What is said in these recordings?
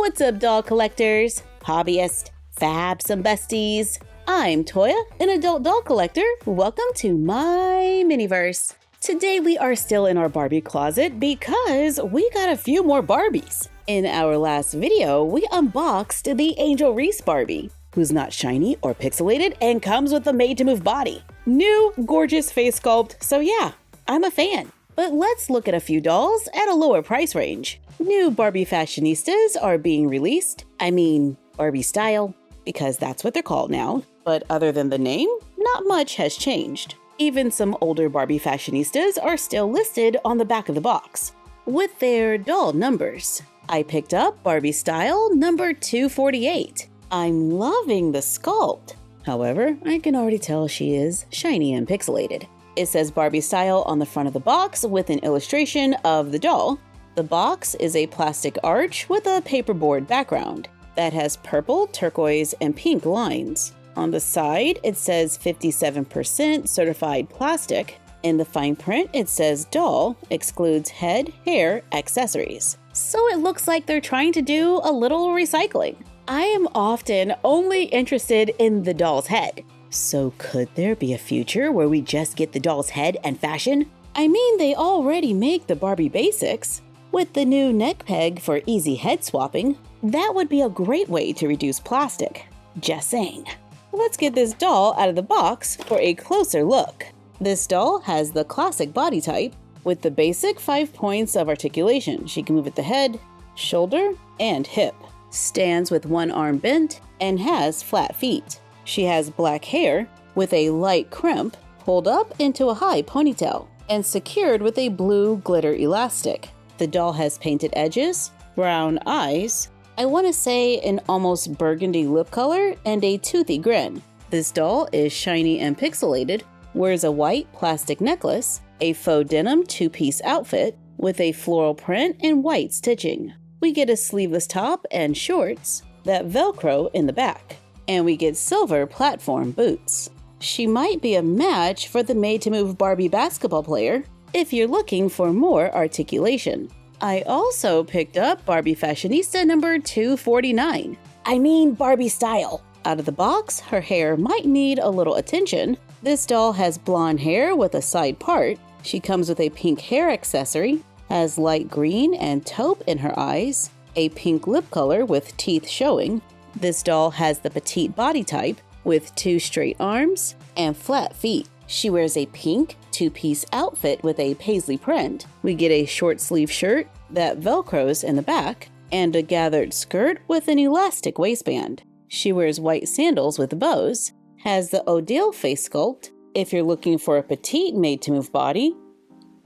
What's up, doll collectors, hobbyists, fabs, and besties? I'm Toya, an adult doll collector. Welcome to my miniverse. Today we are still in our Barbie closet because we got a few more Barbies. In our last video, we unboxed the Angel Reese Barbie, who's not shiny or pixelated and comes with a made-to-move body. New, gorgeous face sculpt, so yeah, I'm a fan. But let's look at a few dolls at a lower price range. New Barbie Fashionistas are being released. I mean, Barbie Style, because that's what they're called now. But other than the name, not much has changed. Even some older Barbie Fashionistas are still listed on the back of the box, with their doll numbers. I picked up Barbie Style number 248. I'm loving the sculpt. However, I can already tell she is shiny and pixelated. It says Barbie Style on the front of the box with an illustration of the doll. The box is a plastic arch with a paperboard background that has purple, turquoise, and pink lines. On the side, it says 57% certified plastic. In the fine print, it says doll excludes head, hair, accessories. So it looks like they're trying to do a little recycling. I am often only interested in the doll's head. So could there be a future where we just get the doll's head and fashion? I mean, they already make the Barbie basics. With the new neck peg for easy head swapping, that would be a great way to reduce plastic. Just saying. Let's get this doll out of the box for a closer look. This doll has the classic body type with the basic 5 points of articulation. She can move at the head, shoulder, and hip. Stands with one arm bent and has flat feet. She has black hair with a light crimp pulled up into a high ponytail and secured with a blue glitter elastic. The doll has painted edges, brown eyes, I want to say an almost burgundy lip color, and a toothy grin. This doll is shiny and pixelated, wears a white plastic necklace, a faux denim two-piece outfit with a floral print and white stitching. We get a sleeveless top and shorts that Velcro in the back. And we get silver platform boots. She might be a match for the made-to-move Barbie basketball player if you're looking for more articulation. I also picked up Barbie Fashionista number 249. I mean Barbie Style. Out of the box, her hair might need a little attention. This doll has blonde hair with a side part. She comes with a pink hair accessory, has light green and taupe in her eyes, a pink lip color with teeth showing. This doll has the petite body type with 2 straight arms and flat feet. She wears a pink two-piece outfit with a paisley print. We get a short sleeve shirt that velcros in the back and a gathered skirt with an elastic waistband. She wears white sandals with bows, has the Odile face sculpt. If you're looking for a petite made-to-move body,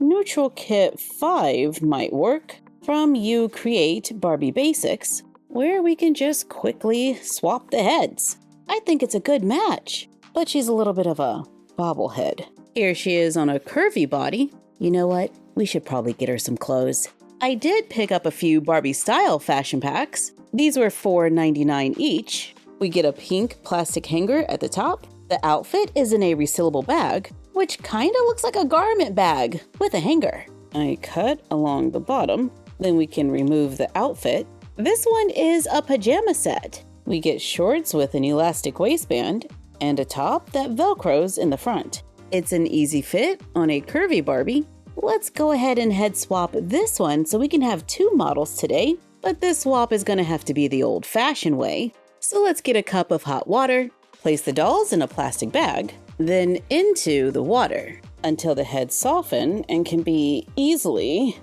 Neutral Kit 5 might work. From You Create Barbie Basics, where we can just quickly swap the heads. I think it's a good match, but she's a little bit of a bobblehead. Here she is on a curvy body. You know what? We should probably get her some clothes. I did pick up a few Barbie Style fashion packs. These were $4.99 each. We get a pink plastic hanger at the top. The outfit is in a resealable bag, which kinda looks like a garment bag with a hanger. I cut along the bottom, then we can remove the outfit. This one is a pajama set. We get shorts with an elastic waistband and a top that velcros in the front. It's an easy fit on a curvy Barbie. Let's go ahead and head swap this one so we can have 2 models today, but this swap is gonna have to be the old-fashioned way. So let's get a cup of hot water, place the dolls in a plastic bag, then into the water until the heads soften and can be easily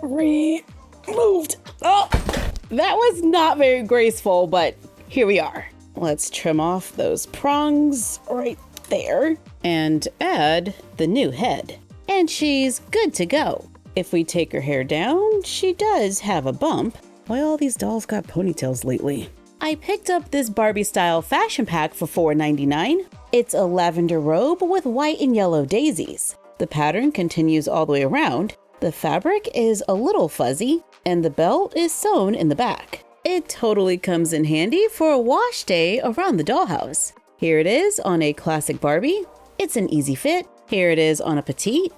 removed. Oh! That was not very graceful, but here we are. Let's trim off those prongs right there and add the new head. And she's good to go. If we take her hair down, she does have a bump. Why all these dolls got ponytails lately? I picked up this Barbie Style fashion pack for $4.99. It's a lavender robe with white and yellow daisies. The pattern continues all the way around. The fabric is a little fuzzy, and the belt is sewn in the back. It totally comes in handy for a wash day around the dollhouse. Here it is on a classic Barbie. It's an easy fit. Here it is on a petite.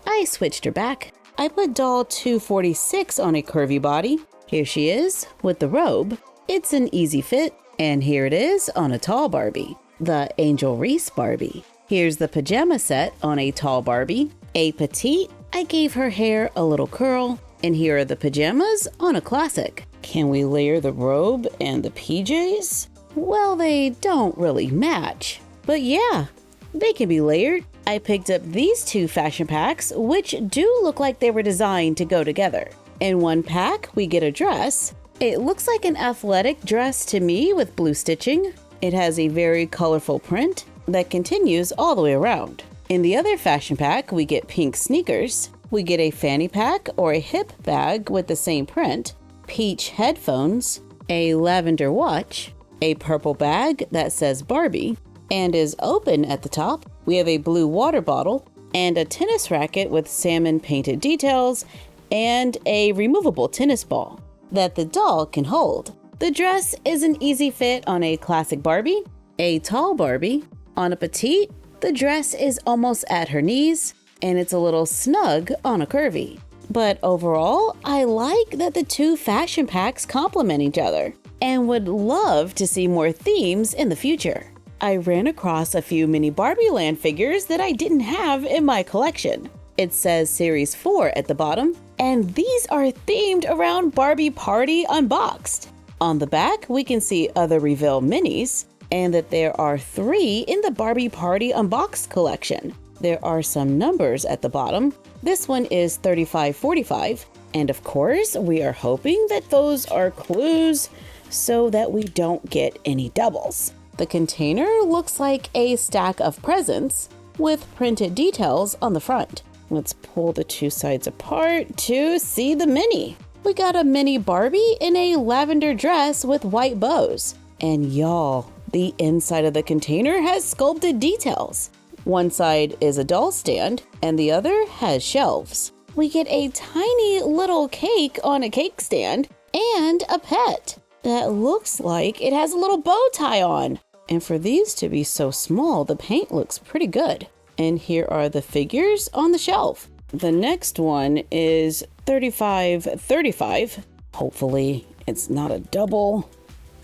I switched her back. I put doll 246 on a curvy body. Here she is with the robe. It's an easy fit, and here it is on a tall Barbie, the Angel Reese Barbie. Here's the pajama set on a tall Barbie, a petite. I gave her hair a little curl, and here are the pajamas on a classic. Can we layer the robe and the PJs? Well, they don't really match, but yeah, they can be layered. I picked up these two fashion packs, which do look like they were designed to go together. In one pack, we get a dress. It looks like an athletic dress to me with blue stitching. It has a very colorful print that continues all the way around. In the other fashion pack, we get pink sneakers. We get a fanny pack or a hip bag with the same print, peach headphones, a lavender watch, a purple bag that says Barbie and is open at the top. We have a blue water bottle and a tennis racket with salmon painted details and a removable tennis ball that the doll can hold. The dress is an easy fit on a classic Barbie, a tall Barbie. On a petite, the dress is almost at her knees and it's a little snug on a curvy. But overall, I like that the two fashion packs complement each other and would love to see more themes in the future. I ran across a few mini Barbie Land figures that I didn't have in my collection. It says Series 4 at the bottom, and these are themed around Barbie Party Unboxed. On the back, we can see other reveal minis, and that there are 3 in the Barbie Party Unboxed collection. There are some numbers at the bottom. This one is 3545, and of course, we are hoping that those are clues so that we don't get any doubles. The container looks like a stack of presents with printed details on the front. Let's pull the two sides apart to see the mini. We got a mini Barbie in a lavender dress with white bows. And y'all, the inside of the container has sculpted details. One side is a doll stand and the other has shelves. We get a tiny little cake on a cake stand and a pet that looks like it has a little bow tie on. And for these to be so small, the paint looks pretty good. And here are the figures on the shelf. The next one is 3535. Hopefully it's not a double.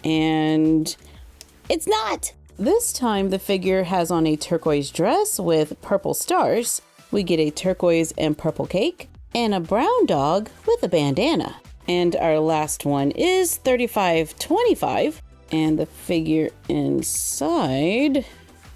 And it's not. This time the figure has on a turquoise dress with purple stars. We get a turquoise and purple cake and a brown dog with a bandana. And our last one is 3525. And the figure inside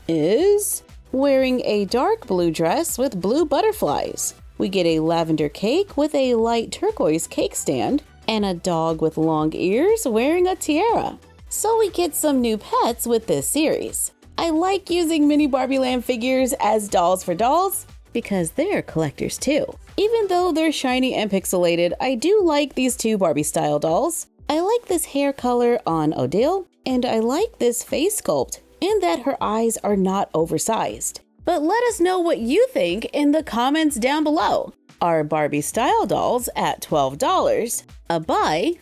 is wearing a dark blue dress with blue butterflies. We get a lavender cake with a light turquoise cake stand and a dog with long ears wearing a tiara. So we get some new pets with this series. I like using mini Barbie Land figures as dolls for dolls because they're collectors too. Even though they're shiny and pixelated, I do like these two Barbie Style dolls. I like this hair color on Odile, and I like this face sculpt and that her eyes are not oversized. But let us know what you think in the comments down below. Are Barbie Style dolls at $12 a buy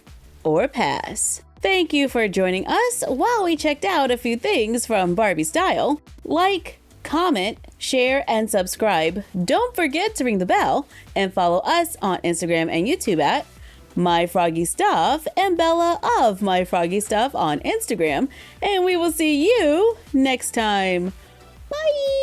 or a pass? Thank you for joining us while we checked out a few things from Barbie Style. Like, comment, share, and subscribe. Don't forget to ring the bell and follow us on Instagram and YouTube at MyFroggyStuff and Bella of MyFroggyStuff on Instagram. And we will see you next time. Bye!